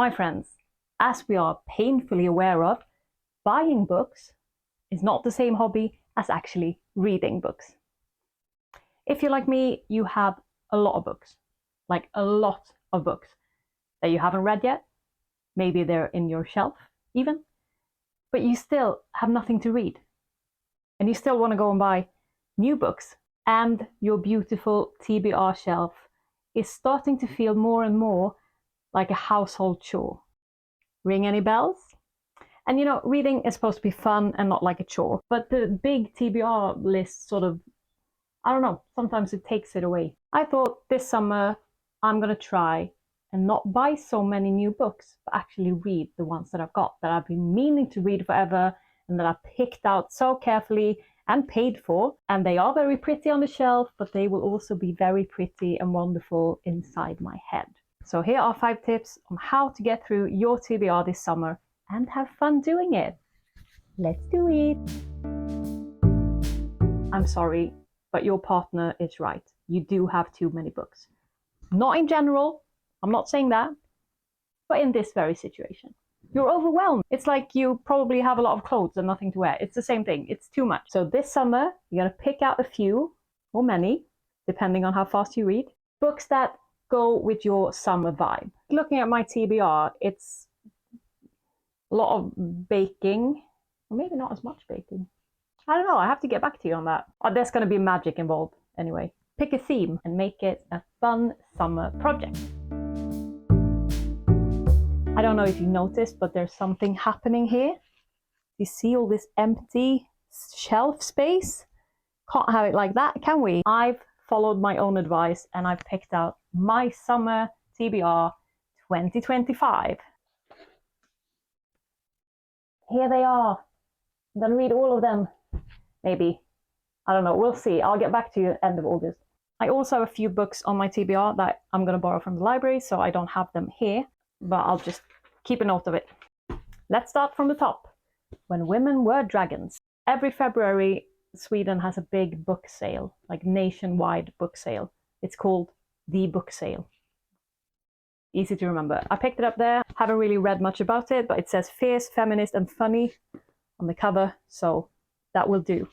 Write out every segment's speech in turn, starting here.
My friends, as we are painfully aware of, buying books is not the same hobby as actually reading books. If you're like me, you have a lot of books, like a lot of books that you haven't read yet. Maybe they're in your shelf even, but you still have nothing to read. And you still want to go and buy new books. And your beautiful TBR shelf is starting to feel more and more like a household chore. Ring any bells? And you know, reading is supposed to be fun and not like a chore. But the big TBR list sort of, I don't know, sometimes it takes it away. I thought this summer I'm going to try and not buy so many new books, but actually read the ones that I've got, that I've been meaning to read forever and that I picked out so carefully and paid for. And they are very pretty on the shelf, but they will also be very pretty and wonderful inside my head. So here are 5 tips on how to get through your TBR this summer and have fun doing it. Let's do it. I'm sorry, but your partner is right. You do have too many books. Not in general, I'm not saying that, but in this very situation. You're overwhelmed. It's like you probably have a lot of clothes and nothing to wear. It's the same thing. It's too much. So this summer, you're going to pick out a few or many, depending on how fast you read, books that go with your summer vibe. Looking at my TBR, it's a lot of baking, or maybe not as much baking. I don't know, I have to get back to you on that. Oh, there's going to be magic involved anyway. Pick a theme and make it a fun summer project. I don't know if you noticed, but there's something happening here. You see all this empty shelf space? Can't have it like that, can we? I've followed my own advice and I've picked out my summer TBR 2025. Here they are. I'm gonna read all of them. Maybe. I don't know, we'll see. I'll get back to you end of August. I also have a few books on my TBR that I'm gonna borrow from the library, so I don't have them here, but I'll just keep a note of it. Let's start from the top. When Women Were Dragons. Every February, Sweden has a big book sale, like nationwide book sale. It's called The Book Sale. Easy to remember. I picked it up there. Haven't really read much about it, but it says fierce, feminist, and funny on the cover, so that will do.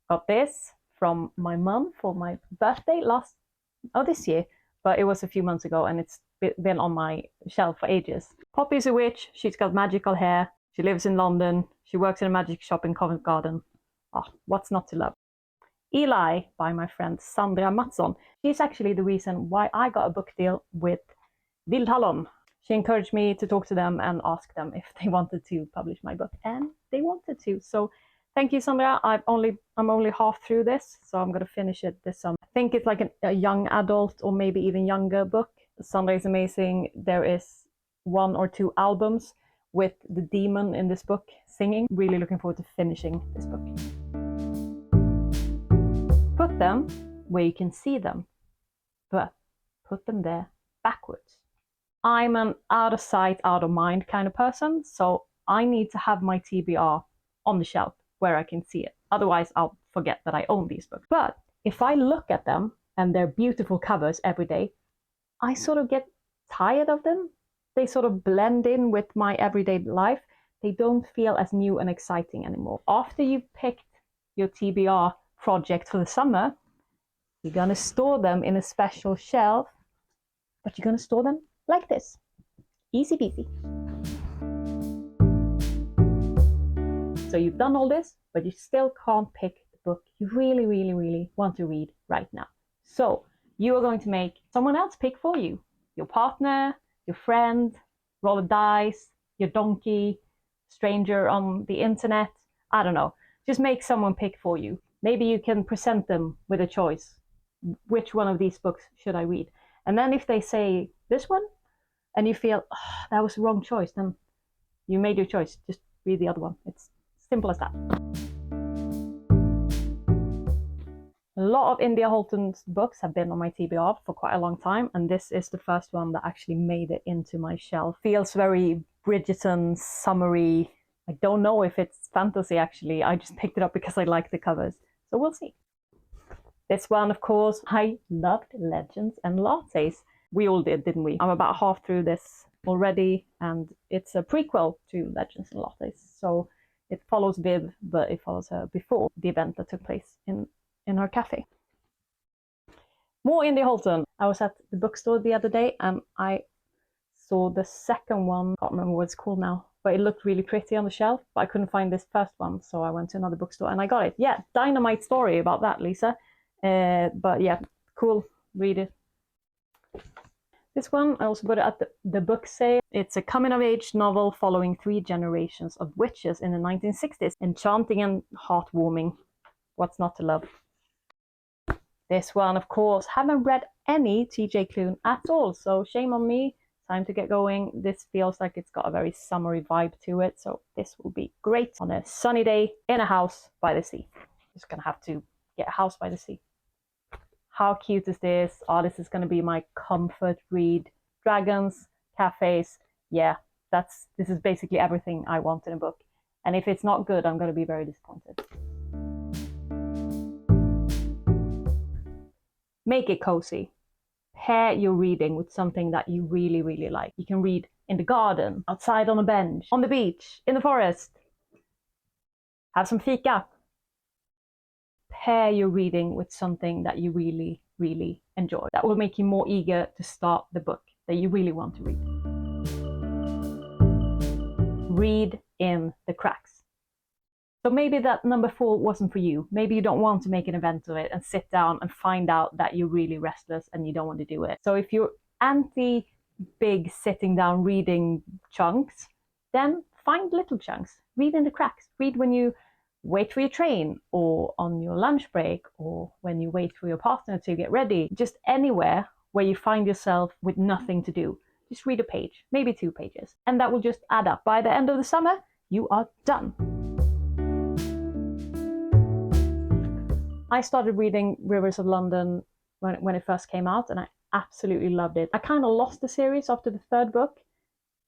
Got this from my mum for my birthday this year, but it was a few months ago and it's been on my shelf for ages. Poppy's a witch. She's got magical hair. She lives in London. She works in a magic shop in Covent Garden. Oh, what's not to love? Eli by my friend Sandra Mattsson. She's actually the reason why I got a book deal with Wilde. She encouraged me to talk to them and ask them if they wanted to publish my book, and they wanted to. So thank you, Sandra. I'm only half through this, so I'm going to finish it this summer. I think it's like a young adult or maybe even younger book. Sandra is amazing. There is 1 or 2 albums with the demon in this book singing. Really looking forward to finishing this book. Put them where you can see them, but put them there backwards. I'm an out of sight, out of mind kind of person, so I need to have my TBR on the shelf where I can see it. Otherwise, I'll forget that I own these books. But if I look at them and their beautiful covers every day, I sort of get tired of them. They sort of blend in with my everyday life. They don't feel as new and exciting anymore. After you've picked your TBR project for the summer, you're going to store them in a special shelf, but you're going to store them like this. Easy peasy. So you've done all this, but you still can't pick the book you really, really, really want to read right now. So you are going to make someone else pick for you. Your partner, your friend, roll a dice, your donkey, stranger on the internet. I don't know. Just make someone pick for you. Maybe you can present them with a choice. Which one of these books should I read? And then if they say this one, and you feel, oh, that was the wrong choice, then you made your choice. Just read the other one. It's simple as that. A lot of India Holton's books have been on my TBR for quite a long time, and this is the first one that actually made it into my shelf. Feels very Bridgerton, summery. I don't know if it's fantasy actually. I just picked it up because I like the covers. So we'll see. This one, of course, I loved Legends and Lattes. We all did, didn't we? I'm about half through this already, and it's a prequel to Legends and Lattes. So it follows Viv, but it follows her before the event that took place in her cafe. More indie Holton. I was at the bookstore the other day and I saw the second one. I can't remember what it's called now, but it looked really pretty on the shelf, but I couldn't find this first one, so I went to another bookstore and I got it. Yeah, dynamite story about that, Lisa. But yeah, cool, read it. This one, I also put it at the book sale. It's a coming-of-age novel following 3 generations of witches in the 1960s. Enchanting and heartwarming. What's not to love? This one, of course, haven't read any J Klune at all, so shame on me. Time to get going. This feels like it's got a very summery vibe to it, so this will be great on a sunny day in a house by the sea. Just gonna have to get a house by the sea. How cute is this? Oh, this is gonna be my comfort read. Dragons, cafes, yeah, this is basically everything I want in a book. And if it's not good, I'm gonna be very disappointed. Make it cozy. Pair your reading with something that you really, really like. You can read in the garden, outside on a bench, on the beach, in the forest. Have some fika. Pair your reading with something that you really, really enjoy. That will make you more eager to start the book that you really want to read. Read in the cracks. So maybe that number 4 wasn't for you. Maybe you don't want to make an event of it and sit down and find out that you're really restless and you don't want to do it. So if you're anti-big sitting down reading chunks, then find little chunks. Read in the cracks. Read when you wait for your train, or on your lunch break, or when you wait for your partner to get ready. Just anywhere where you find yourself with nothing to do. Just read a page, maybe 2 pages, and that will just add up. By the end of the summer, you are done. I started reading Rivers of London when it first came out, and I absolutely loved it. I kind of lost the series after the 3rd book,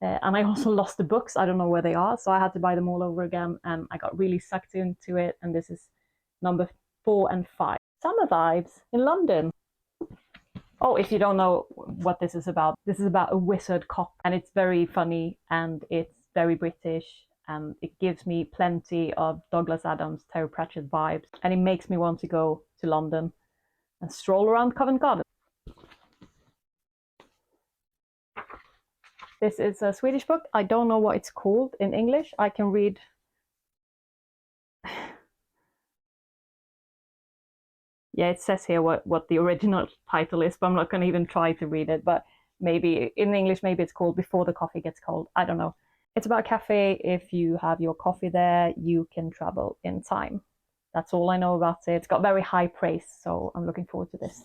and I also lost the books. I don't know where they are, so I had to buy them all over again, and I got really sucked into it, and this is number 4 and 5. Summer vibes in London. Oh, if you don't know what this is about a wizard cop, and it's very funny, and it's very British, and it gives me plenty of Douglas Adams, Terry Pratchett vibes, and it makes me want to go to London and stroll around Covent Garden. This is a Swedish book. I don't know what it's called in English. I can read... Yeah, it says here what the original title is, but I'm not going to even try to read it. But maybe in English, maybe it's called Before the Coffee Gets Cold. I don't know. It's about a cafe. If you have your coffee there, you can travel in time. That's all I know about it. It's got very high praise, so I'm looking forward to this.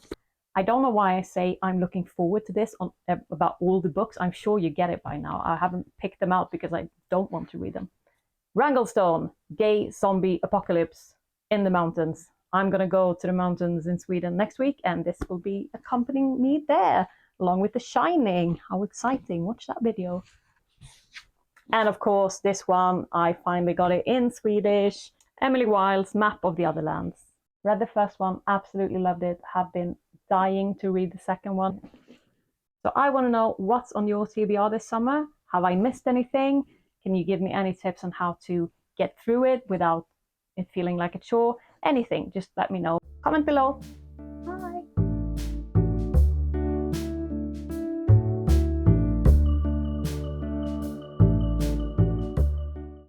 I don't know why I say I'm looking forward to this about all the books. I'm sure you get it by now. I haven't picked them out because I don't want to read them. Wranglestone, gay zombie apocalypse in the mountains. I'm going to go to the mountains in Sweden next week, and this will be accompanying me there, along with The Shining. How exciting. Watch that video. And of course, this one, I finally got it in Swedish. Emily Wilde's Map of the Otherlands. Read the first one, absolutely loved it. Have been dying to read the second one. So I want to know what's on your TBR this summer. Have I missed anything? Can you give me any tips on how to get through it without it feeling like a chore? Anything, just let me know. Comment below.